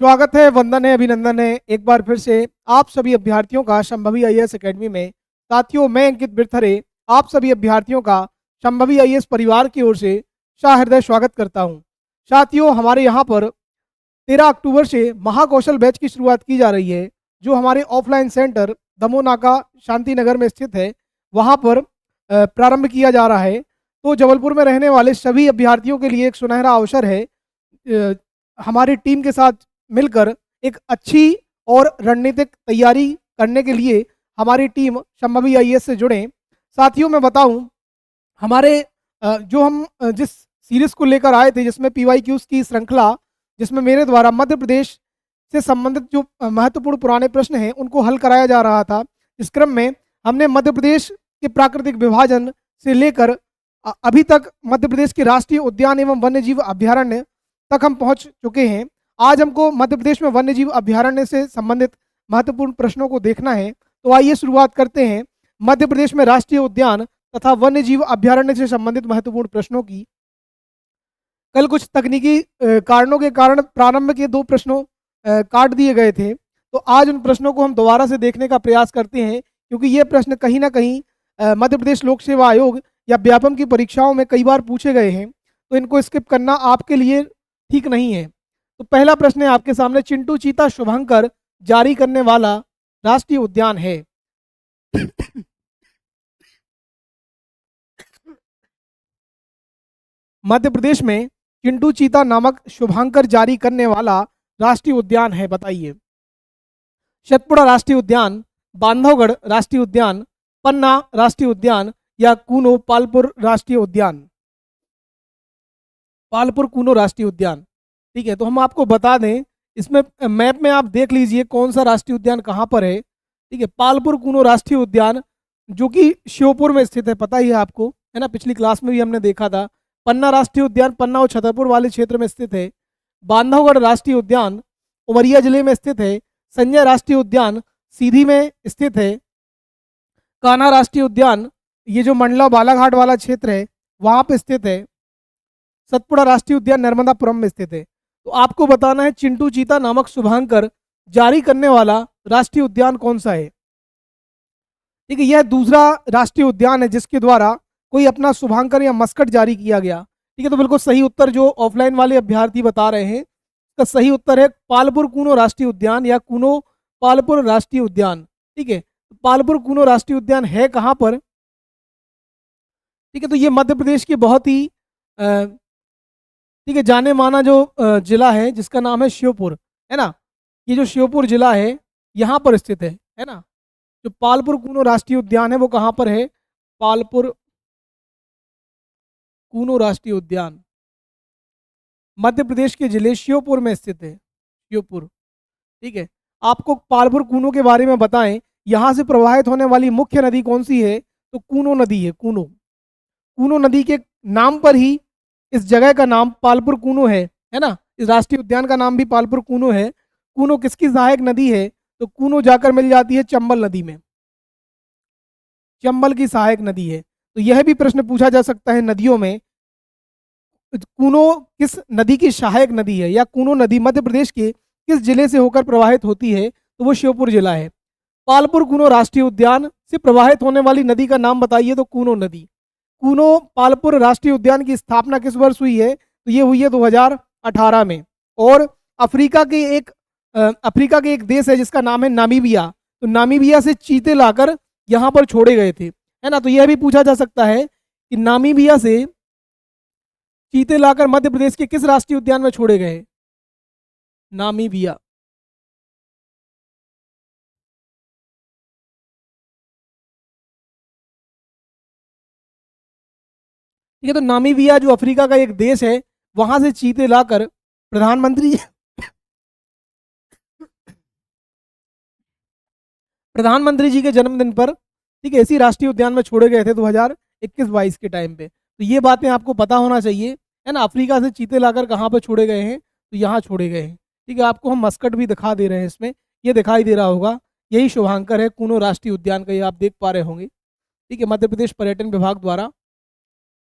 स्वागत है, वंदन है, अभिनंदन है एक बार फिर से आप सभी अभ्यर्थियों का संभवी आईएएस एकेडमी में। साथियों, मैं अंकित बिरथरे आप सभी अभ्यर्थियों का संभवी आईएएस परिवार की ओर से सहृदय स्वागत करता हूं। साथियों, हमारे यहां पर 13 अक्टूबर से महाकौशल बैच की शुरुआत की जा रही है, जो हमारे ऑफलाइन सेंटर दमोह नाका शांति नगर में स्थित है। वहां पर प्रारंभ किया जा रहा है। तो जबलपुर में रहने वाले सभी अभ्यर्थियों के लिए एक सुनहरा अवसर है हमारी टीम के साथ मिलकर एक अच्छी और रणनीतिक तैयारी करने के लिए हमारी टीम संभवी आईएएस से जुड़ें। साथियों, मैं बताऊं, हमारे जो हम जिस सीरीज को लेकर आए थे, जिसमें पीवाईक्यूज की श्रृंखला, जिसमें मेरे द्वारा मध्य प्रदेश से संबंधित जो महत्वपूर्ण पुराने प्रश्न हैं उनको हल कराया जा रहा था। इस क्रम में हमने मध्य प्रदेश के प्राकृतिक विभाजन से लेकर अभी तक मध्य प्रदेश के राष्ट्रीय उद्यान एवं वन्य जीव अभ्यारण्य तक हम पहुंच चुके हैं। आज हमको मध्य प्रदेश में वन्य जीव अभ्यारण्य से संबंधित महत्वपूर्ण प्रश्नों को देखना है। तो आइए शुरुआत करते हैं मध्य प्रदेश में राष्ट्रीय उद्यान तथा वन्य जीव अभ्यारण्य से संबंधित महत्वपूर्ण प्रश्नों की। कल कुछ तकनीकी कारणों के कारण प्रारंभ के 2 प्रश्नों काट दिए गए थे, तो आज उन प्रश्नों को हम दोबारा से देखने का प्रयास करते हैं, क्योंकि ये प्रश्न कहीं ना कहीं मध्य प्रदेश लोक सेवा आयोग या व्यापम की परीक्षाओं में कई बार पूछे गए हैं। तो इनको स्किप करना आपके लिए ठीक नहीं है। तो पहला प्रश्न है आपके सामने, चिंटू चीता शुभंकर जारी करने वाला राष्ट्रीय उद्यान है। मध्य प्रदेश में चिंटू चीता नामक शुभंकर जारी करने वाला राष्ट्रीय उद्यान है, बताइए। सतपुड़ा राष्ट्रीय उद्यान, बांधवगढ़ राष्ट्रीय उद्यान, पन्ना राष्ट्रीय उद्यान या कूनो पालपुर राष्ट्रीय उद्यान। पालपुर कूनो राष्ट्रीय उद्यान, ठीक है। तो हम आपको बता दें, इसमें मैप में आप देख लीजिए कौन सा राष्ट्रीय उद्यान कहाँ पर है, ठीक है। पालपुर कूनो राष्ट्रीय उद्यान जो कि श्योपुर में स्थित है, पता ही है आपको, है ना, पिछली क्लास में भी हमने देखा था। पन्ना राष्ट्रीय उद्यान पन्ना और छतरपुर वाले क्षेत्र में स्थित है। बांधवगढ़ राष्ट्रीय उद्यान उमरिया जिले में स्थित है। संजय राष्ट्रीय उद्यान सीधी में स्थित है। कान्हा राष्ट्रीय उद्यान, ये जो मंडला बालाघाट वाला क्षेत्र है वहां पे स्थित है। सतपुड़ा राष्ट्रीय उद्यान नर्मदापुरम में स्थित है। तो आपको बताना है चिंटू चीता नामक शुभांकर जारी करने वाला राष्ट्रीय उद्यान कौन सा है, ठीक है। यह दूसरा राष्ट्रीय उद्यान है जिसके द्वारा कोई अपना शुभांकर या मस्कट जारी किया गया, ठीक है। तो बिल्कुल सही उत्तर जो ऑफलाइन वाले अभ्यर्थी बता रहे हैं, इसका सही उत्तर है पालपुर कूनो राष्ट्रीय उद्यान या कूनो पालपुर राष्ट्रीय उद्यान, ठीक है। पालपुर कूनो राष्ट्रीय उद्यान है कहाँ पर, ठीक है। तो ये मध्य प्रदेश के बहुत ही ठीक है जाने माना जो जिला है जिसका नाम है श्योपुर, है ना। ये जो श्योपुर जिला है यहाँ पर स्थित है ना। जो पालपुर कूनो राष्ट्रीय उद्यान है वो कहाँ पर है, पालपुर कूनो राष्ट्रीय उद्यान मध्य प्रदेश के जिले श्योपुर में स्थित है, श्योपुर, ठीक है। आपको पालपुर कूनो के बारे में बताएं, यहाँ से प्रवाहित होने वाली मुख्य नदी कौन सी है, तो कूनो नदी है। कूनो, कूनो नदी के नाम पर ही इस जगह का नाम पालपुर कूनो है ना। इस राष्ट्रीय उद्यान का नाम भी पालपुर कूनो है। कूनो किसकी सहायक नदी है, तो कूनो जाकर मिल जाती है चंबल नदी में, चंबल की सहायक नदी है। तो यह भी प्रश्न पूछा जा सकता है नदियों में, कूनो किस नदी की सहायक नदी है, या कूनो नदी मध्य प्रदेश के किस जिले से होकर प्रवाहित होती है, तो वो श्योपुर जिला है। पालपुर कूनो राष्ट्रीय उद्यान से प्रवाहित होने वाली नदी का नाम बताइए, तो कूनो नदी। कूनो पालपुर राष्ट्रीय उद्यान की स्थापना किस वर्ष हुई है, तो ये हुई है 2018 में। और अफ्रीका के एक देश है जिसका नाम है नामीबिया, तो नामीबिया से चीते लाकर यहाँ पर छोड़े गए थे, है ना। तो यह भी पूछा जा सकता है कि नामीबिया से चीते लाकर मध्य प्रदेश के किस राष्ट्रीय उद्यान में छोड़े गए, नामीबिया। ठीक है, तो नामीबिया जो अफ्रीका का एक देश है, वहां से चीते लाकर प्रधानमंत्री प्रधानमंत्री जी के जन्मदिन पर, ठीक है, इसी राष्ट्रीय उद्यान में छोड़े गए थे 2021-22 के टाइम पे। तो ये बातें आपको पता होना चाहिए, है ना। अफ्रीका से चीते लाकर कहाँ पर छोड़े गए हैं, तो यहाँ छोड़े गए हैं, ठीक है। आपको हम मस्कट भी दिखा दे रहे हैं, इसमें ये दिखाई दे रहा होगा, यही शुभांकर है कूनो राष्ट्रीय उद्यान का, ये आप देख पा रहे होंगे, ठीक है। मध्य प्रदेश पर्यटन विभाग द्वारा,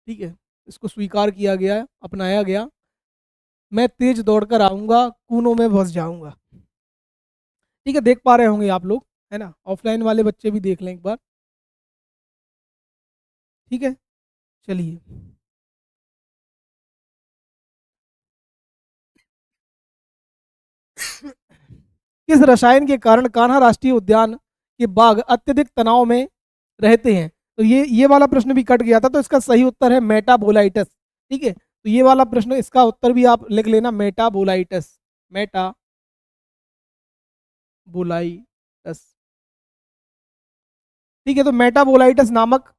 ठीक है, इसको स्वीकार किया गया, अपनाया गया। मैं तेज दौड़कर आऊंगा, कूनों में फंस जाऊंगा। ठीक है, देख पा रहे होंगे आप लोग, है ना? ऑफलाइन वाले बच्चे भी देख लें एक बार। ठीक है, चलिए। किस रसायन के कारण कान्हा राष्ट्रीय उद्यान के बाघ अत्यधिक तनाव में रहते हैं? तो ये वाला प्रश्न भी कट गया था, तो इसका सही उत्तर है मेटाबोलाइटस। ठीक है, तो ये वाला प्रश्न, इसका उत्तर भी आप लिख लेना, मेटाबोलाइटस। मेटाबोलाइटस। ठीक है, तो मेटाबोलाइटस नामक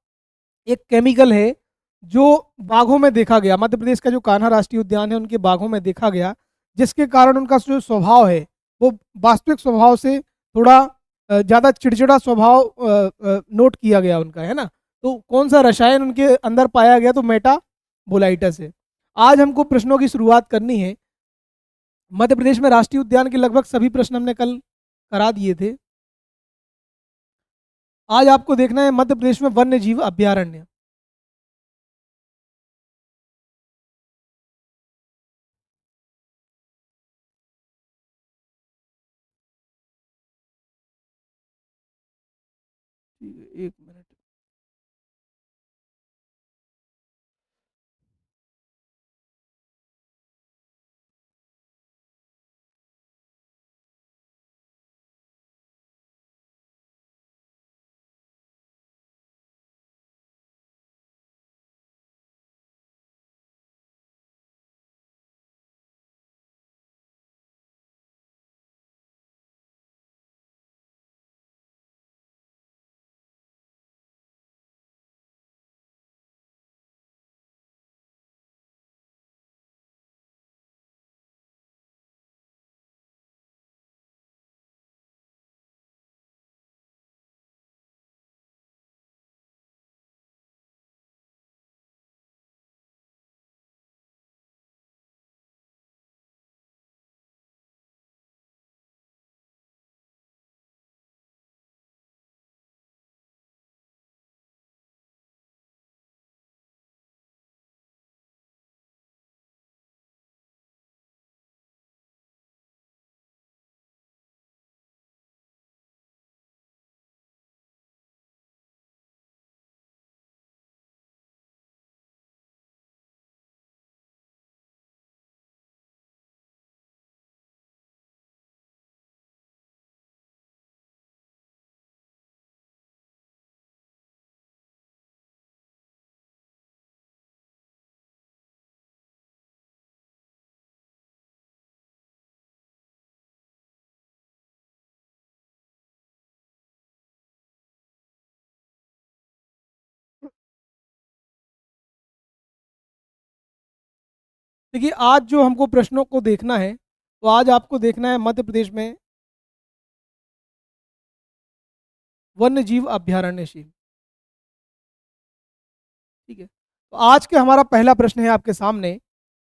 एक केमिकल है जो बाघों में देखा गया, मध्य प्रदेश का जो कान्हा राष्ट्रीय उद्यान है उनके बाघों में देखा गया, जिसके कारण उनका जो स्वभाव है वो वास्तविक स्वभाव से थोड़ा ज्यादा चिड़चिड़ा स्वभाव नोट किया गया उनका, है ना? तो कौन सा रसायन उनके अंदर पाया गया? तो मेटाबोलाइटस है। आज हमको प्रश्नों की शुरुआत करनी है। मध्य प्रदेश में राष्ट्रीय उद्यान के लगभग सभी प्रश्न हमने कल करा दिए थे। आज आपको देखना है मध्य प्रदेश में वन्य जीव अभ्यारण्य। ठीक है, एक मिनट। देखिए, आज जो हमको प्रश्नों को देखना है, तो आज आपको देखना है मध्य प्रदेश में वन्य जीव अभ्यारण्यशील। ठीक है, तो आज के हमारा पहला प्रश्न है आपके सामने,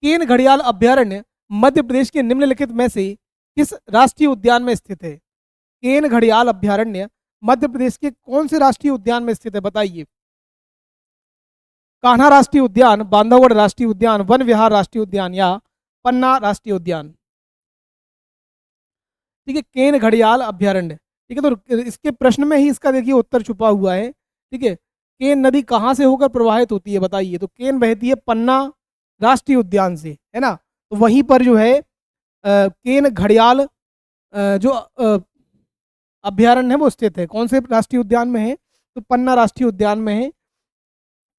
केन घड़ियाल अभ्यारण्य मध्य प्रदेश के निम्नलिखित में से किस राष्ट्रीय उद्यान में स्थित है? केन घड़ियाल अभ्यारण्य मध्य प्रदेश के कौन से राष्ट्रीय उद्यान में स्थित है, बताइए? कान्हा राष्ट्रीय उद्यान, बांधवगढ़ राष्ट्रीय उद्यान, वन विहार राष्ट्रीय उद्यान या पन्ना राष्ट्रीय उद्यान? ठीक है, केन घड़ियाल अभ्यारण्य। ठीक है, तो इसके प्रश्न में ही इसका देखिए उत्तर छुपा हुआ है। ठीक है, केन नदी कहाँ से होकर प्रवाहित होती है, बताइए? तो केन बहती है पन्ना राष्ट्रीय उद्यान से, है ना? तो वहीं पर जो है केन घड़ियाल जो अभ्यारण्य है वो स्थित है। कौन से राष्ट्रीय उद्यान में है? तो पन्ना राष्ट्रीय उद्यान में है।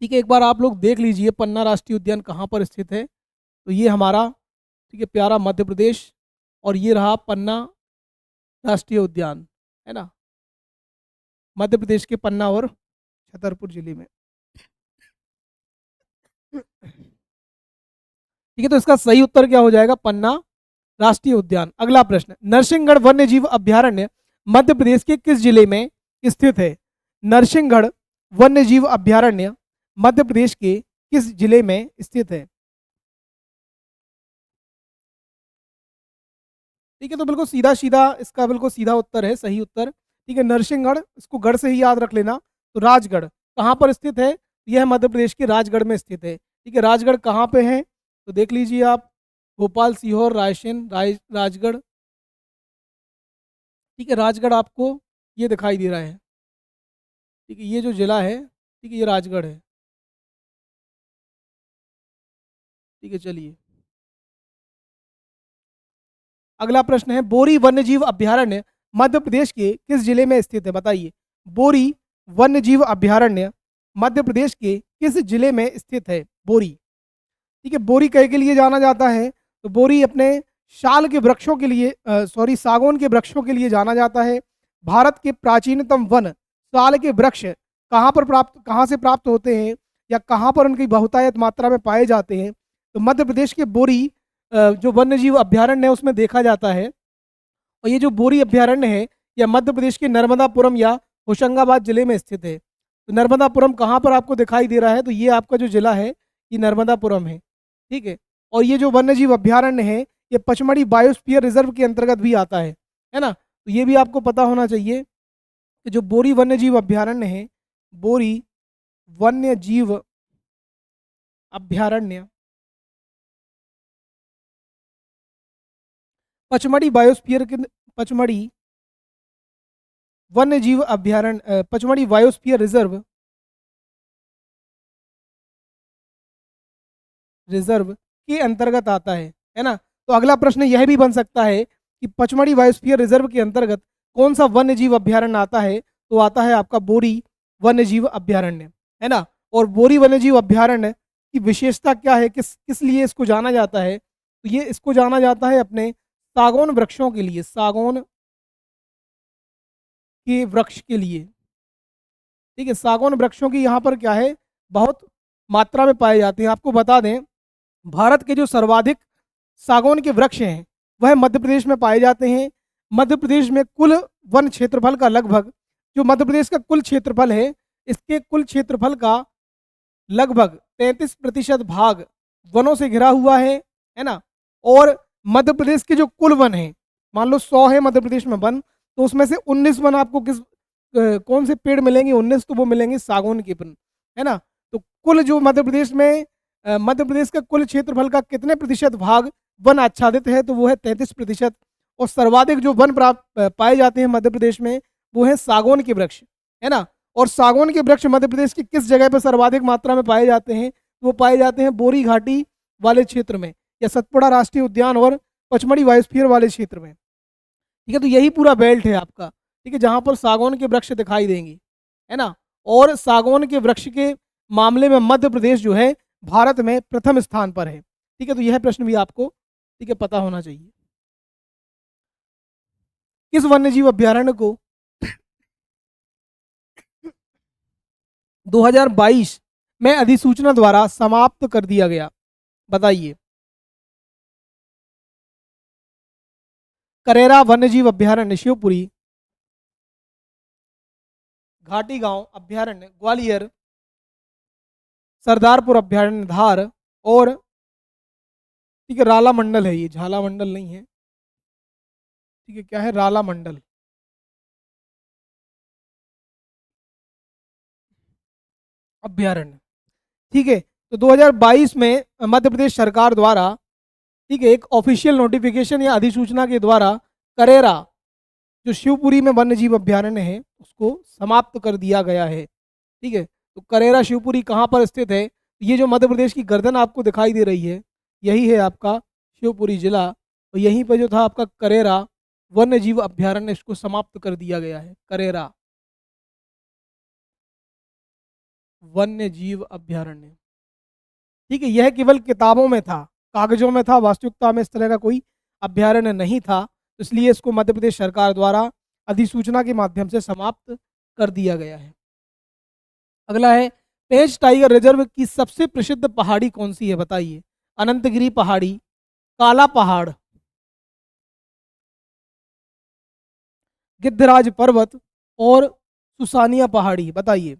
ठीक है, एक बार आप लोग देख लीजिए पन्ना राष्ट्रीय उद्यान कहाँ पर स्थित है। तो ये हमारा, ठीक है, प्यारा मध्य प्रदेश, और ये रहा पन्ना राष्ट्रीय उद्यान, है ना? मध्य प्रदेश के पन्ना और छतरपुर जिले में। ठीक है, तो इसका सही उत्तर क्या हो जाएगा? पन्ना राष्ट्रीय उद्यान। अगला प्रश्न, नरसिंहगढ़ वन्य जीव अभ्यारण्य मध्य प्रदेश के किस जिले में स्थित है? नरसिंहगढ़ वन्य जीव अभ्यारण्य मध्य प्रदेश के किस जिले में स्थित है? ठीक है, तो बिल्कुल सीधा सीधा इसका बिल्कुल सीधा उत्तर है, सही उत्तर। ठीक है, नरसिंहगढ़, इसको गढ़ से ही याद रख लेना। तो राजगढ़ कहाँ पर स्थित है? यह मध्य प्रदेश के राजगढ़ में स्थित है। ठीक है, राजगढ़ कहाँ पे है? तो देख लीजिए आप, भोपाल, सीहोर, रायसेन, राजगढ़। ठीक है, राजगढ़ आपको ये दिखाई दे रहा है। ठीक है, ये जो जिला है, ठीक है, ये राजगढ़ है। ठीक है, चलिए अगला प्रश्न है, बोरी वन्यजीव अभयारण्य मध्य प्रदेश के किस जिले में स्थित है? बताइए, बोरी वन्यजीव अभयारण्य मध्य प्रदेश के किस जिले में स्थित है? बोरी। ठीक है, बोरी कहे के लिए जाना जाता है? तो बोरी अपने शाल के वृक्षों के लिए, सॉरी, सागौन के वृक्षों के लिए जाना जाता है। भारत के प्राचीनतम वन साल के वृक्ष कहाँ से प्राप्त होते हैं, या कहाँ पर उनकी बहुतायत मात्रा में पाए जाते हैं? तो मध्य प्रदेश के बोरी जो वन्यजीव अभयारण्य है उसमें देखा जाता है। और ये जो बोरी अभयारण्य है यह मध्य प्रदेश के नर्मदापुरम या होशंगाबाद जिले में स्थित है। तो नर्मदापुरम कहाँ पर आपको दिखाई दे रहा है? तो ये आपका जो जिला है ये नर्मदापुरम है। ठीक है, और ये जो वन्यजीव अभयारण्य है ये पचमढ़ी बायोस्फीयर रिजर्व के अंतर्गत भी आता है ना? तो ये भी आपको पता होना चाहिए कि जो बोरी वन्यजीव अभयारण्य है, बोरी वन्यजीव अभयारण्य पचमढ़ी बायोस्फीयर के, पचमढ़ी वन्यजीव अभयारण्य, पचमढ़ी बायोस्फीयर रिजर्व के अंतर्गत आता है ना? तो अगला प्रश्न यह भी बन सकता है कि पचमढ़ी बायोस्फीयर रिजर्व के अंतर्गत कौन सा वन्यजीव अभयारण्य आता है? तो आता है आपका बोरी वन्यजीव अभयारण्य, है ना? और बोरी वन्यजीव अभयारण्य की विशेषता क्या है, किस किस लिए इसको जाना जाता है? तो ये इसको जाना जाता है अपने सागौन वृक्षों के लिए, सागौन के वृक्ष के लिए। ठीक है, सागौन वृक्षों की यहाँ पर क्या है, बहुत मात्रा में पाए जाते हैं। आपको बता दें, भारत के जो सर्वाधिक सागौन के वृक्ष हैं वह मध्य प्रदेश में पाए जाते हैं। मध्य प्रदेश में कुल वन क्षेत्रफल का लगभग, जो मध्य प्रदेश का कुल क्षेत्रफल है, इसके कुल क्षेत्रफल का लगभग 33% भाग वनों से घिरा हुआ है ना? और मध्य प्रदेश के जो कुल वन है, मान लो 100 है मध्य प्रदेश में वन, तो उसमें से 19 वन आपको कौन से पेड़ मिलेंगे? 19 तो वो मिलेंगे सागौन के वन, है ना? तो कुल जो मध्य प्रदेश में, मध्य प्रदेश का कुल क्षेत्रफल का कितने प्रतिशत भाग वन आच्छादित है? तो वो है 33%। और सर्वाधिक जो वन प्राप्त पाए जाते हैं मध्य प्रदेश में वो है सागौन के वृक्ष, है ना? और सागौन के वृक्ष मध्य प्रदेश की किस जगह पर सर्वाधिक मात्रा में पाए जाते हैं? वो पाए जाते हैं बोरी घाटी वाले क्षेत्र में, या सतपुड़ा राष्ट्रीय उद्यान और पचमढ़ी बायोस्फीयर वाले क्षेत्र में। ठीक है, तो यही पूरा बेल्ट है आपका, ठीक है, जहां पर सागौन के वृक्ष दिखाई देंगे, है ना? और सागौन के वृक्ष के मामले में मध्य प्रदेश जो है भारत में प्रथम स्थान पर है। ठीक है, तो यह प्रश्न भी आपको, ठीक है, पता होना चाहिए। किस वन्यजीव अभयारण्य को 2022 में अधिसूचना द्वारा समाप्त कर दिया गया? बताइए। करेरा वन्यजीव अभयारण्य शिवपुरी, घाटी गांव अभयारण्य ग्वालियर, सरदारपुर अभयारण्य धार, और ठीक है राला मंडल है, ये झाला मंडल नहीं है। ठीक है, क्या है? राला मंडल अभयारण्य। ठीक है, तो 2022 में मध्य प्रदेश सरकार द्वारा, ठीक है, एक ऑफिशियल नोटिफिकेशन या अधिसूचना के द्वारा करेरा जो शिवपुरी में वन्यजीव अभयारण्य है उसको समाप्त कर दिया गया है। ठीक है, तो करेरा शिवपुरी कहाँ पर स्थित है? ये जो मध्य प्रदेश की गर्दन आपको दिखाई दे रही है यही है आपका शिवपुरी जिला, और यहीं पर जो था आपका करेरा वन्यजीव अभयारण्य, इसको समाप्त कर दिया गया है। करेरा वन्यजीव अभयारण्य, ठीक है, यह केवल किताबों में था, कागजों में था, वास्तविकता में इस तरह का कोई अभयारण्य नहीं था, इसलिए इसको मध्य प्रदेश सरकार द्वारा अधिसूचना के माध्यम से समाप्त कर दिया गया है। अगला है, पेंच टाइगर रिजर्व की सबसे प्रसिद्ध पहाड़ी कौन सी है? बताइए। अनंतगिरी पहाड़ी, काला पहाड़, गिद्धराज पर्वत, और सुसानिया पहाड़ी। बताइए।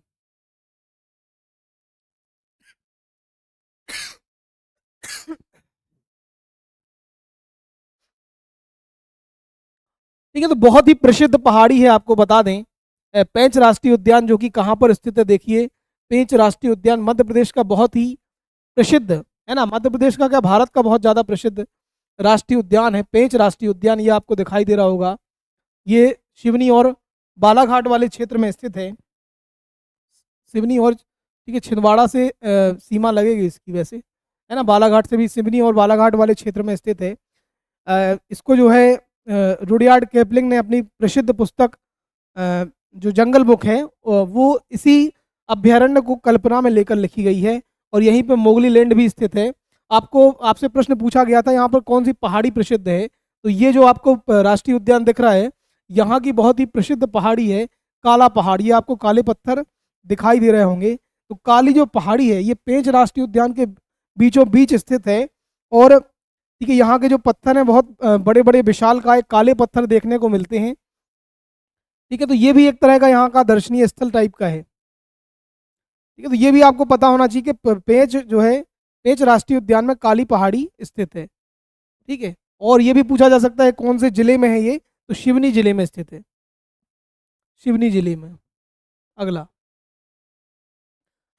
ठीक है, तो बहुत ही प्रसिद्ध पहाड़ी है, आपको बता दें, पेंच राष्ट्रीय उद्यान, जो कि कहाँ पर स्थित है? देखिए, पेंच राष्ट्रीय उद्यान मध्य प्रदेश का बहुत ही प्रसिद्ध, है ना? मध्य प्रदेश का क्या, भारत का बहुत ज़्यादा प्रसिद्ध राष्ट्रीय उद्यान है, पेंच राष्ट्रीय उद्यान, ये आपको दिखाई दे रहा होगा। ये सिवनी और बालाघाट वाले क्षेत्र में स्थित है। सिवनी और ठीक है, छिंदवाड़ा से सीमा लगेगी इसकी वैसे, है ना। बालाघाट से भी सिवनी और बालाघाट वाले क्षेत्र में स्थित है। इसको जो है रुडयार्ड किपलिंग ने अपनी प्रसिद्ध पुस्तक जो जंगल बुक है वो इसी अभ्यारण्य को कल्पना में लेकर लिखी गई है। और यहीं पे मोगली लैंड भी स्थित है। आपसे प्रश्न पूछा गया था यहाँ पर कौन सी पहाड़ी प्रसिद्ध है, तो ये जो आपको राष्ट्रीय उद्यान दिख रहा है, यहाँ की बहुत ही प्रसिद्ध पहाड़ी है काला पहाड़। ये आपको काले पत्थर दिखाई दे रहे होंगे। तो काली जो पहाड़ी है ये पेंच राष्ट्रीय उद्यान के बीचों बीच स्थित है। और ठीक है, यहाँ के जो पत्थर हैं बहुत बड़े बड़े विशालकाय काले पत्थर देखने को मिलते हैं। ठीक है, तो ये भी एक तरह का यहाँ का दर्शनीय स्थल टाइप का है। ठीक है, तो ये भी आपको पता होना चाहिए कि पेंच जो है, पेंच राष्ट्रीय उद्यान में काली पहाड़ी स्थित है। ठीक है, और ये भी पूछा जा सकता है कौन से जिले में है ये, तो सिवनी जिले में स्थित है, सिवनी जिले में। अगला,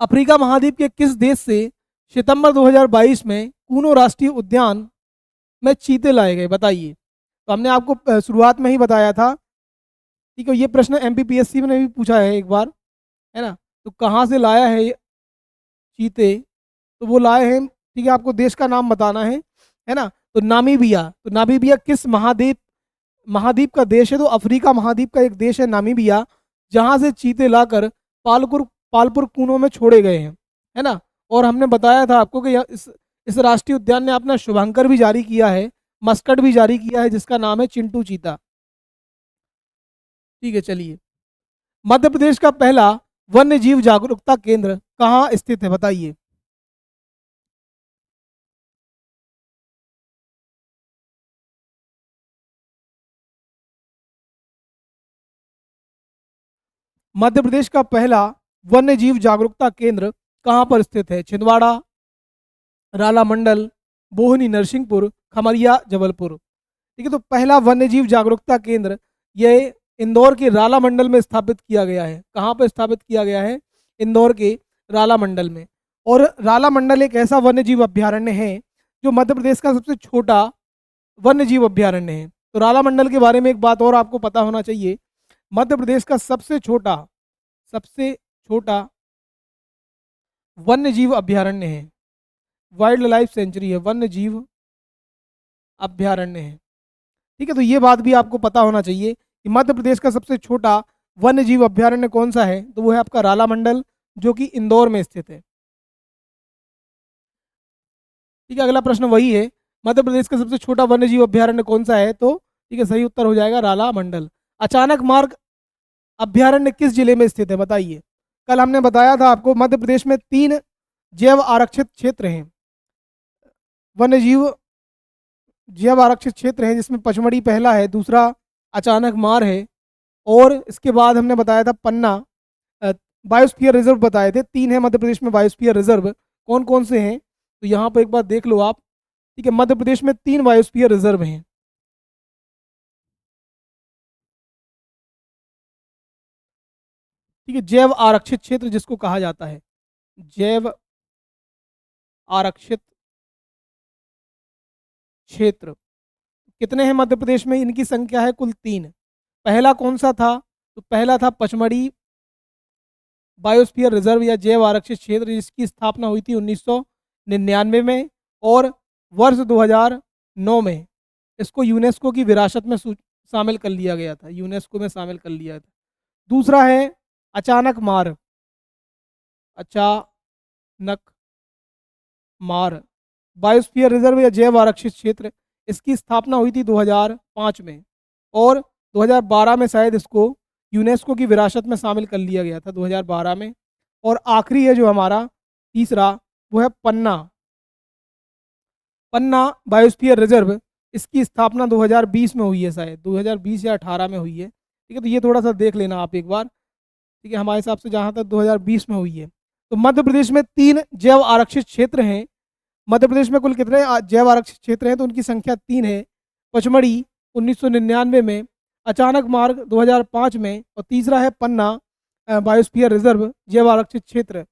अफ्रीका महाद्वीप के किस देश से सितंबर 2022 में कूनो राष्ट्रीय उद्यान में चीते लाए गए, बताइए। तो हमने आपको शुरुआत में ही बताया था। ठीक है, ये प्रश्न एमपीपीएससी ने भी पूछा है एक बार, है ना। तो कहाँ से लाया है ये चीते, तो वो लाए हैं, ठीक है, आपको देश का नाम बताना है ना। तो नामीबिया, तो नामीबिया किस महाद्वीप का देश है, तो अफ्रीका महाद्वीप का एक देश है नामीबिया, जहाँ से चीते लाकर पालपुर कूनो में छोड़े गए हैं, है ना। और हमने बताया था आपको कि इस राष्ट्रीय उद्यान ने अपना शुभांकर भी जारी किया है, मस्कट भी जारी किया है, जिसका नाम है चिंटू चीता। ठीक है, चलिए, मध्य प्रदेश का पहला वन्य जीव जागरूकता केंद्र कहाँ स्थित है, बताइए। मध्य प्रदेश का पहला वन्य जीव जागरूकता केंद्र कहाँ पर स्थित है, छिंदवाड़ा, राला मंडल, बोहनी नरसिंहपुर, खमरिया, जबलपुर। ठीक है, तो पहला वन्य जीव जागरूकता केंद्र ये इंदौर के राला मंडल में स्थापित किया गया है। कहाँ पर स्थापित किया गया है, इंदौर के राला मंडल में। और राला मंडल एक ऐसा वन्य जीव अभ्यारण्य है जो मध्य प्रदेश का सबसे छोटा वन्य जीव अभ्यारण्य है। तो राला मंडल के बारे में एक बात और आपको पता होना चाहिए, मध्य प्रदेश का सबसे छोटा वन्य जीव अभ्यारण्य है, वाइल्ड लाइफ सेंचुरी है, वन्य जीव अभ्यारण्य है। ठीक है, तो ये बात भी आपको पता होना चाहिए कि मध्य प्रदेश का सबसे छोटा वन्य जीव अभ्यारण्य कौन सा है, तो वो है आपका राला मंडल, जो कि इंदौर में स्थित है। ठीक है, अगला प्रश्न वही है, मध्य प्रदेश का सबसे छोटा वन्य जीव अभ्यारण्य कौन सा है, तो ठीक है, सही उत्तर हो जाएगा राला मंडल। अचानक मार्ग अभ्यारण्य किस जिले में स्थित है, बताइए। कल हमने बताया था आपको मध्य प्रदेश में 3 जैव आरक्षित क्षेत्र हैं, वन्य जीव जैव आरक्षित क्षेत्र हैं, जिसमें पचमढ़ी पहला है, दूसरा अचानक मार है, और इसके बाद हमने बताया था पन्ना बायोस्फीयर रिजर्व बताए थे। 3 है मध्य प्रदेश में बायोस्फीयर रिजर्व, कौन कौन से हैं, तो यहाँ पर एक बार देख लो आप। ठीक है, मध्य प्रदेश में 3 बायोस्फीयर रिजर्व हैं। ठीक है, जैव आरक्षित क्षेत्र जिसको कहा जाता है, जैव आरक्षित क्षेत्र कितने हैं मध्य प्रदेश में, इनकी संख्या है कुल 3। पहला कौन सा था, तो पहला था पचमढ़ी बायोस्फीयर रिजर्व या जैव आरक्षित क्षेत्र, जिसकी स्थापना हुई थी 1999 में, और वर्ष 2009 में इसको यूनेस्को की विरासत में शामिल कर लिया गया था, यूनेस्को में शामिल कर लिया था। दूसरा है अचानक मार, अचानक मार बायोस्फीयर रिजर्व या जैव आरक्षित क्षेत्र, इसकी स्थापना हुई थी 2005 में, और 2012 में शायद इसको यूनेस्को की विरासत में शामिल कर लिया गया था, 2012 में। और आखिरी है जो हमारा तीसरा, वो है पन्ना बायोस्फीयर रिजर्व, इसकी स्थापना 2020 में हुई है, शायद 2020 या 18 में हुई है। ठीक है, तो ये थोड़ा सा देख लेना आप एक बार। ठीक है, हमारे हिसाब से जहाँ तक 2020 में हुई है। तो मध्य प्रदेश में 3 जैव आरक्षित क्षेत्र हैं। मध्य प्रदेश में कुल कितने जैव आरक्षित क्षेत्र हैं, तो उनकी संख्या 3 है। पचमढ़ी 1999 में, अचानक मार्ग 2005 में, और तीसरा है पन्ना बायोस्फीयर रिजर्व जैव आरक्षित क्षेत्र।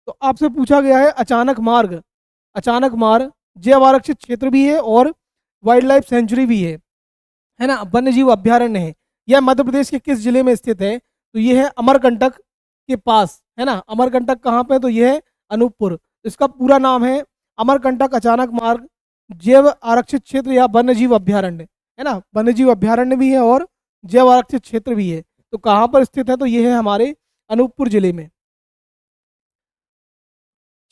तो आपसे पूछा गया है अचानक मार्ग जैव आरक्षित क्षेत्र भी है और वाइल्ड लाइफ सेंचुरी भी है ना, वन्य जीव अभ्यारण्य है। यह मध्य प्रदेश के किस जिले में स्थित है? तो ये है अमरकंटक के पास, है ना। अमरकंटक कहाँ पे है? तो ये है अनूपपुर। इसका पूरा नाम है अमरकंटक अचानक मार्ग जैव आरक्षित क्षेत्र या वन्य जीव अभ्यारण्य, है ना। वन्य जीव अभ्यारण्य भी है और जैव आरक्षित क्षेत्र भी है। तो कहाँ पर स्थित है? तो ये है हमारे अनूपपुर जिले में।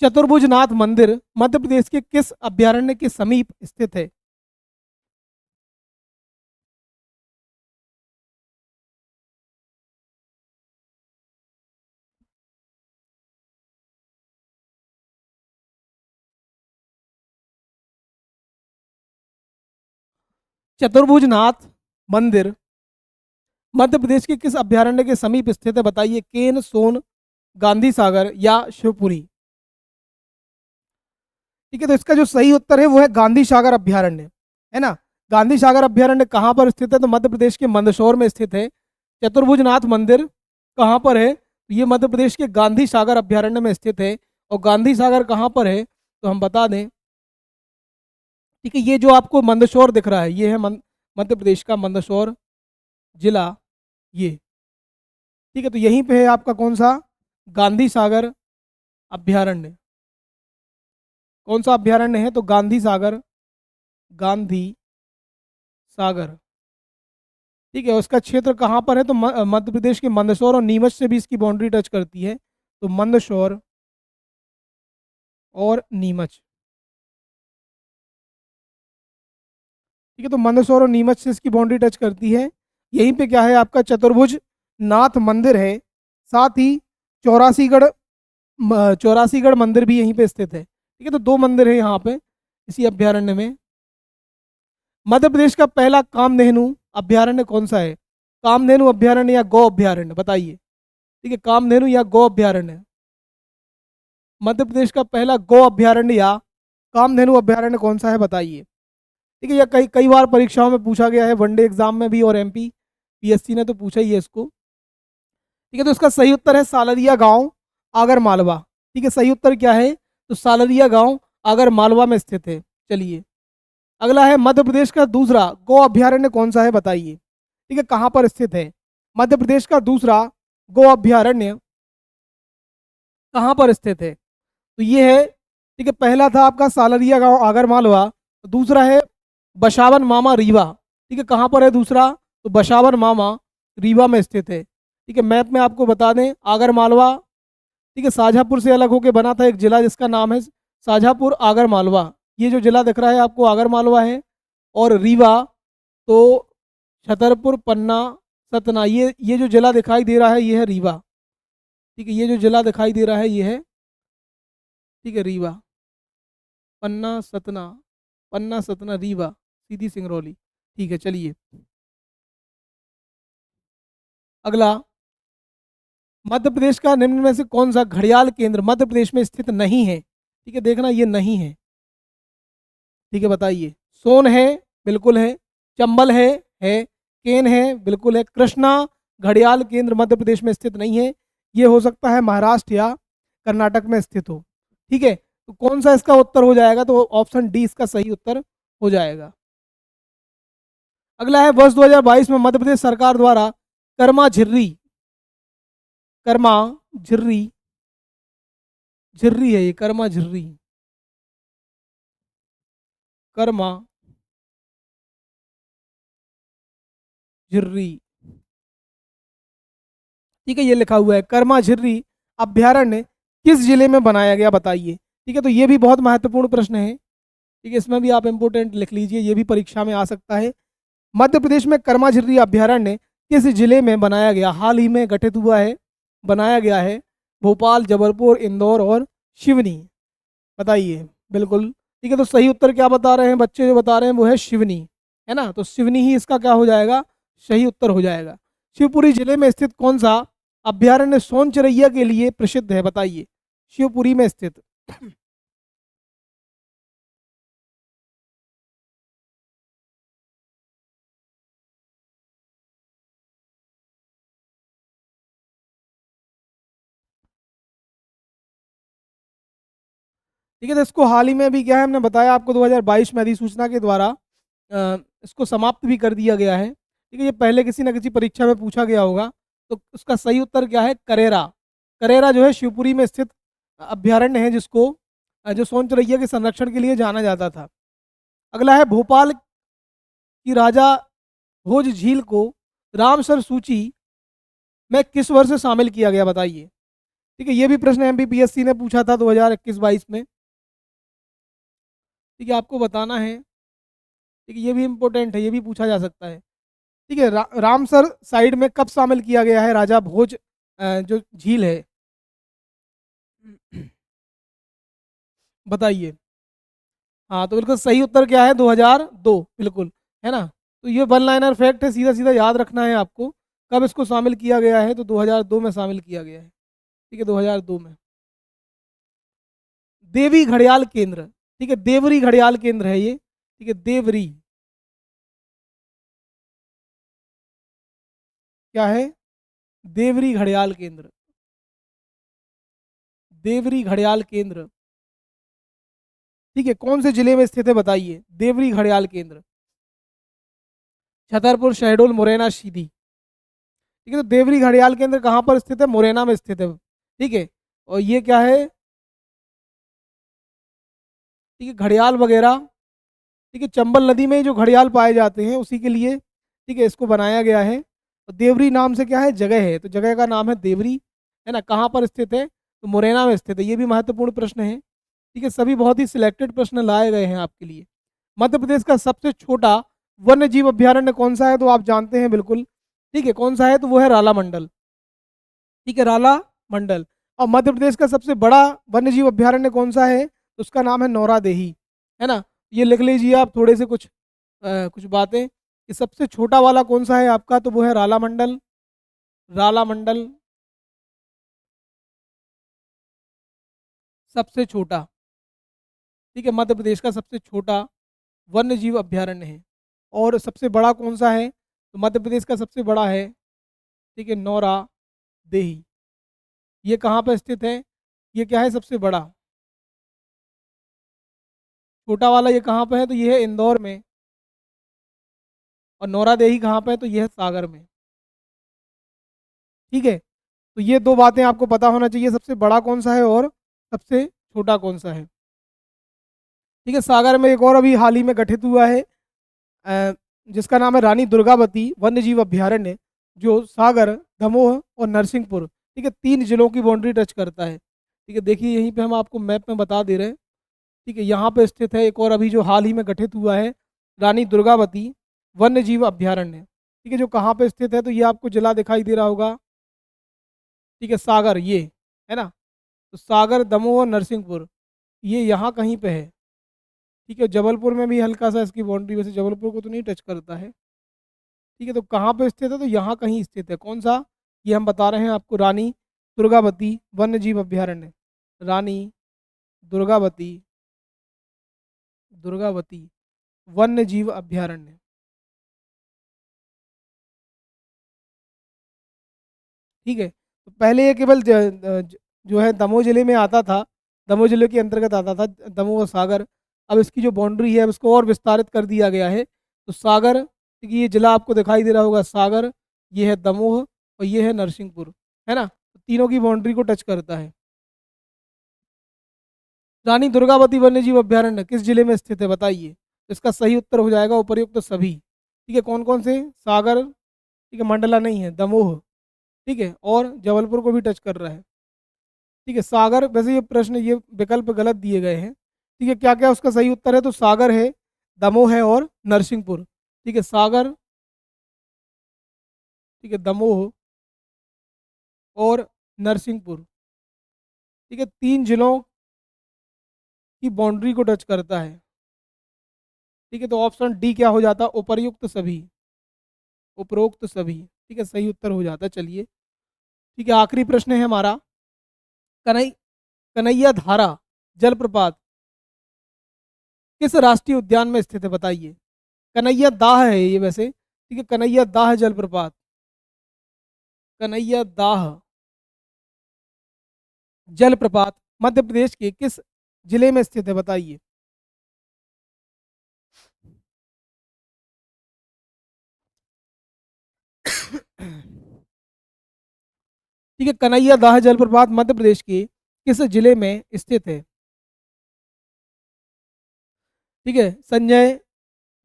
चतुर्भुज नाथ मंदिर मध्य प्रदेश के किस अभ्यारण्य के समीप स्थित है? चतुर्भुज नाथ मंदिर मध्य प्रदेश के किस अभ्यारण्य के समीप स्थित है? बताइए। केन, सोन, गांधी सागर या शिवपुरी? ठीक है, तो इसका जो सही उत्तर है वो है गांधी सागर अभ्यारण्य, है ना। गांधी सागर अभ्यारण्य कहाँ पर स्थित है? तो मध्य प्रदेश के मंदसौर में स्थित है। चतुर्भुज नाथ मंदिर कहाँ पर है? तो ये मध्य प्रदेश के गांधी सागर अभ्यारण्य में स्थित है। और गांधी सागर कहाँ पर है? तो हम बता दें, ठीक है, ये जो आपको मंदसौर दिख रहा है ये है मध्य प्रदेश का मंदसौर जिला, ये। ठीक है, तो यहीं पे है आपका कौन सा? गांधी सागर अभ्यारण्य। कौन सा अभ्यारण्य है? तो गांधी सागर, गांधी सागर। ठीक है, उसका क्षेत्र कहाँ पर है? तो मध्य प्रदेश के मंदसौर और नीमच से भी इसकी बाउंड्री टच करती है। तो मंदसौर और नीमच, ठीक है, तो मंदसौर और नीमच से इसकी बाउंड्री टच करती है। यहीं पे क्या है आपका? चतुर्भुज नाथ मंदिर है। साथ ही चौरासीगढ़, चौरासीगढ़ मंदिर भी यहीं पे स्थित है। ठीक है, तो दो मंदिर है यहाँ पे इसी अभ्यारण्य में। मध्य प्रदेश का पहला कामधेनु अभ्यारण्य कौन सा है? कामधेनु अभ्यारण्य या गौ अभ्यारण्य? बताइए। ठीक है, कामधेनु या गौ अभ्यारण्य? मध्य प्रदेश का पहला गौ अभ्यारण्य या कामधेनु अभ्यारण्य कौन सा है? बताइए। ठीक है, यह कई कई बार परीक्षाओं में पूछा गया है, वनडे एग्जाम में भी, और एमपी पीएससी ने तो पूछा ही है इसको। ठीक है, तो इसका सही उत्तर है सालरिया गांव, आगर मालवा। ठीक है, सही उत्तर क्या है? तो सालरिया गांव आगर मालवा में स्थित है। चलिए, अगला है मध्य प्रदेश का दूसरा गौ अभ्यारण्य कौन सा है? बताइए। ठीक है, कहाँ पर स्थित है? मध्य प्रदेश का दूसरा गौ अभ्यारण्य कहाँ पर स्थित है? तो ये है, ठीक है, पहला था आपका सालरिया गांव आगर मालवा, दूसरा है बसावन मामा रीवा। ठीक है, कहाँ पर है दूसरा? तो बसावन मामा रीवा में स्थित है। ठीक है, मैप में आपको बता दें, आगर मालवा, ठीक है, शाहजहाँपुर से अलग होकर बना था एक जिला जिसका नाम है शाहजहाँपुर आगर मालवा। ये जो जिला दिख रहा है आपको आगर मालवा है। और रीवा तो छतरपुर, पन्ना, सतना, ये जो जिला दिखाई दे रहा है ये है रीवा। ठीक है, ये जो जिला दिखाई दे रहा है ये है, ठीक है, रीवा। पन्ना सतना, पन्ना सतना रीवा, सीधी सिंगरौली। ठीक है, चलिए अगला। मध्य प्रदेश का निम्न में से कौन सा घड़ियाल केंद्र मध्य प्रदेश में स्थित नहीं है? ठीक है, देखना ये नहीं है। ठीक है, बताइए। सोन है, बिल्कुल है। चंबल है। केन है, बिल्कुल है। कृष्णा घड़ियाल केंद्र मध्य प्रदेश में स्थित नहीं है। ये हो सकता है महाराष्ट्र या कर्नाटक में स्थित हो। ठीक है, तो कौन सा इसका उत्तर हो जाएगा? तो ऑप्शन डी इसका सही उत्तर हो जाएगा। अगला है वर्ष 2022 में मध्य प्रदेश सरकार द्वारा कर्मा झिर्री, कर्मा झिर्री, झिर्री है ये, कर्मा झिर्री, कर्मा झिर्री। ठीक है, ये लिखा हुआ है कर्मा झिर्री अभ्यारण्य किस जिले में बनाया गया? बताइए। ठीक है, तो ये भी बहुत महत्वपूर्ण प्रश्न है। ठीक है, इसमें भी आप इंपोर्टेंट लिख लीजिए, ये भी परीक्षा में आ सकता है। मध्य प्रदेश में कर्मा झिर्री अभ्यारण्य किस जिले में बनाया गया? हाल ही में गठित हुआ है, बनाया गया है। भोपाल, जबलपुर, इंदौर और शिवनी? बताइए। बिल्कुल ठीक है, तो सही उत्तर क्या बता रहे हैं बच्चे? जो बता रहे हैं वो है शिवनी, है ना। तो शिवनी ही इसका क्या हो जाएगा? सही उत्तर हो जाएगा। शिवपुरी जिले में स्थित कौन सा अभ्यारण्य सोन चिरैया के लिए प्रसिद्ध है? बताइए। शिवपुरी में स्थित। ठीक है, तो इसको हाल ही में भी क्या है, हमने बताया आपको 2022 में अधिसूचना के द्वारा इसको समाप्त भी कर दिया गया है। ठीक है, ये पहले किसी न किसी परीक्षा में पूछा गया होगा। तो उसका सही उत्तर क्या है? करेरा। करेरा जो है शिवपुरी में स्थित अभ्यारण्य है, जिसको जो सोन चिड़ैया के संरक्षण के लिए जाना जाता था। अगला है, भोपाल की राजा भोज झील को रामसर सूची में किस वर्ष शामिल किया गया, बताइए। ठीक है, ये भी प्रश्न एमपीपीएससी ने पूछा था 2021-22 में। ठीक है, आपको बताना है। ठीक है, ये भी इम्पोर्टेंट है, ये भी पूछा जा सकता है। ठीक है, रामसर साइड में कब शामिल किया गया है राजा भोज जो झील है, बताइए। हाँ, तो बिल्कुल सही उत्तर क्या है? 2002, बिल्कुल, है ना। तो ये वन लाइनर फैक्ट है, सीधा सीधा याद रखना है आपको। कब इसको शामिल किया गया है? तो 2002 में शामिल किया गया है। ठीक है, 2002 में। देवी घड़ियाल केंद्र, ठीक है, देवरी घड़ियाल केंद्र है ये। ठीक है, देवरी क्या है? देवरी घड़ियाल केंद्र, देवरी घड़ियाल केंद्र। ठीक है, कौन से जिले में स्थित है, बताइए। देवरी घड़ियाल केंद्र, छतरपुर, शहडोल, मुरैना, सीधी। ठीक है, तो देवरी घड़ियाल केंद्र कहाँ पर स्थित है? मुरैना में स्थित है। ठीक है, और ये क्या है? ठीक है, घड़ियाल वगैरह, ठीक है, चंबल नदी में जो घड़ियाल पाए जाते हैं उसी के लिए, ठीक है, इसको बनाया गया है। और देवरी नाम से क्या है? जगह है, तो जगह का नाम है देवरी, है ना। कहाँ पर स्थित है? तो मुरैना में स्थित है। ये भी महत्वपूर्ण प्रश्न है। ठीक है, सभी बहुत ही सिलेक्टेड प्रश्न लाए गए हैं आपके लिए। मध्य प्रदेश का सबसे छोटा वन्य जीव अभ्यारण्य कौन सा है? तो आप जानते हैं बिल्कुल। ठीक है, कौन सा है? तो वो है राला मंडल। ठीक है, राला मंडल। और मध्य प्रदेश का सबसे बड़ा वन्य जीव अभ्यारण्य कौन सा है? तो उसका नाम है नौरा देही, है ना। ये लिख लीजिए आप थोड़े से कुछ बातें कि सबसे छोटा वाला कौन सा है आपका, तो वो है राला मंडल। राला मंडल सबसे छोटा, ठीक है, मध्य प्रदेश का सबसे छोटा वन्य जीव अभ्यारण्य है। और सबसे बड़ा कौन सा है? तो मध्य प्रदेश का सबसे बड़ा है, ठीक है, नौरा देही। ये कहाँ पर स्थित है? ये क्या है? सबसे बड़ा। छोटा वाला ये कहाँ पे है? तो ये है इंदौर में। और नौरा देही कहाँ पे है? तो ये है सागर में। ठीक है, तो ये दो बातें आपको पता होना चाहिए, सबसे बड़ा कौन सा है और सबसे छोटा कौन सा है। ठीक है, सागर में एक और अभी हाल ही में गठित हुआ है, अ, जिसका नाम है रानी दुर्गावती वन्य जीव अभ्यारण्य, जो सागर, दमोह और नरसिंहपुर, ठीक है, 3 जिलों की बाउंड्री टच करता है। ठीक है, देखिए यहीं पे हम आपको मैप में बता दे रहे हैं। ठीक है, यहाँ पे स्थित है एक और अभी जो हाल ही में गठित हुआ है, रानी दुर्गावती वन्य जीव अभ्यारण्य। ठीक है, जो कहाँ पे स्थित है? तो ये आपको जिला दिखाई दे रहा होगा। ठीक है, सागर, ये है ना। तो सागर, दमोह और नरसिंहपुर, ये यहाँ कहीं पे है। ठीक है, जबलपुर में भी हल्का सा इसकी बाउंड्री, वैसे जबलपुर को तो नहीं टच करता है। ठीक है, तो कहाँ पे स्थित है? तो यहाँ कहीं स्थित है। कौन सा? ये हम बता रहे हैं आपको, रानी दुर्गावती वन्य जीव अभ्यारण्य। रानी दुर्गावती, दुर्गावती वन्य जीव अभ्यारण्य। ठीक है, तो पहले ये केवल जो है दमोह जिले में आता था, दमोह जिले के अंतर्गत आता था, दमोह और सागर। अब इसकी जो बाउंड्री है उसको और विस्तारित कर दिया गया है। तो सागर, ठीक है, ये जिला आपको दिखाई दे रहा होगा, सागर, ये है दमोह और ये है नरसिंहपुर, है ना। तो तीनों की बाउंड्री को टच करता है। रानी दुर्गावती वन्यजीव अभ्यारण्य किस जिले में स्थित है, बताइए। तो इसका सही उत्तर हो जाएगा उपर्युक्त सभी। ठीक है, कौन कौन से? सागर, ठीक है, मंडला नहीं है, दमोह, ठीक है, और जबलपुर को भी टच कर रहा है। ठीक है, सागर, वैसे ये प्रश्न, ये विकल्प गलत दिए गए हैं। ठीक है, क्या क्या उसका सही उत्तर है? तो सागर है, दमोह है और नरसिंहपुर। ठीक है, सागर, ठीक है, दमोह और नरसिंहपुर, ठीक है, 3 जिलों की बाउंड्री को टच करता है। ठीक है, तो ऑप्शन डी क्या हो जाता? उपर्युक्त सभी, उपरोक्त सभी। ठीक है, सही उत्तर हो जाता है। चलिए, ठीक है, आखिरी प्रश्न है हमारा। कन्हई कन्हैया धारा जलप्रपात किस राष्ट्रीय उद्यान में स्थित है, बताइए। कन्हैया दाह है ये वैसे। ठीक है, कन्हैया दाह जलप्रपात, कन्हैया दाह जलप्रपात मध्य प्रदेश के किस जिले में स्थित है, बताइए। ठीक है, कन्हैया दाह जलप्रपात मध्य प्रदेश के किस जिले में स्थित है? ठीक है, संजय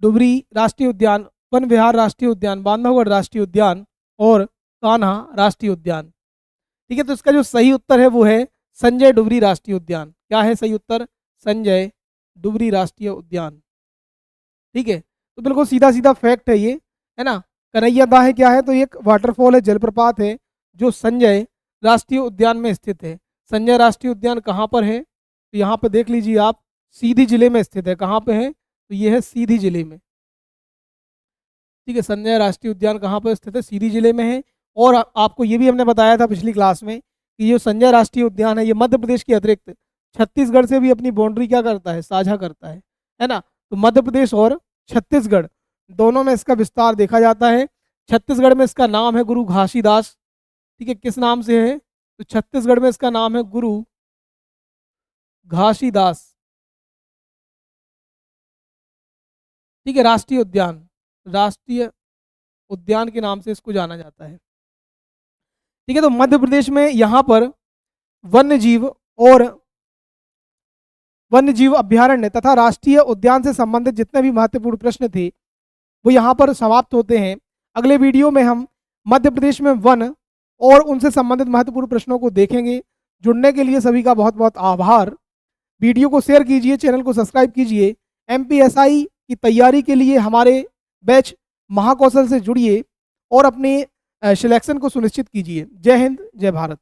डुबरी राष्ट्रीय उद्यान, वन विहार राष्ट्रीय उद्यान, बांधवगढ़ राष्ट्रीय उद्यान और कान्हा राष्ट्रीय उद्यान। ठीक है, तो इसका जो सही उत्तर है वो है संजय डुबरी राष्ट्रीय उद्यान। क्या है सही उत्तर? संजय डुबरी राष्ट्रीय उद्यान। ठीक है, तो बिल्कुल सीधा सीधा फैक्ट है ये, है ना। कन्हैया दाह क्या है? तो एक वाटरफॉल है, जलप्रपात है, जो संजय राष्ट्रीय उद्यान में स्थित है। संजय राष्ट्रीय उद्यान कहाँ पर है? तो यहाँ पे देख लीजिए आप, सीधी जिले में स्थित है। कहाँ पे है? तो ये है सीधी जिले में। ठीक है, संजय राष्ट्रीय उद्यान कहाँ पर स्थित है? सीधी जिले में है। और आपको ये भी हमने बताया था पिछली क्लास में कि ये संजय राष्ट्रीय उद्यान है, ये मध्य प्रदेश के अतिरिक्त छत्तीसगढ़ से भी अपनी बाउंड्री क्या करता है? साझा करता है ना। तो मध्य प्रदेश और छत्तीसगढ़ दोनों में इसका विस्तार देखा जाता है। छत्तीसगढ़ में इसका नाम है गुरु घासीदास। ठीक है, किस नाम से है? तो छत्तीसगढ़ में इसका नाम है गुरु घासीदास। ठीक है, राष्ट्रीय उद्यान, राष्ट्रीय उद्यान के नाम से इसको जाना जाता है। ठीक है, तो मध्य प्रदेश में यहाँ पर वन्य जीव अभ्यारण्य तथा राष्ट्रीय उद्यान से संबंधित जितने भी महत्वपूर्ण प्रश्न थे वो यहाँ पर समाप्त होते हैं। अगले वीडियो में हम मध्य प्रदेश में वन और उनसे संबंधित महत्वपूर्ण प्रश्नों को देखेंगे। जुड़ने के लिए सभी का बहुत बहुत आभार। वीडियो को शेयर कीजिए, चैनल को सब्सक्राइब कीजिए। एमपीएसआई की तैयारी के लिए हमारे बैच महाकौशल से जुड़िए और अपने सिलेक्शन को सुनिश्चित कीजिए। जय हिंद, जय भारत।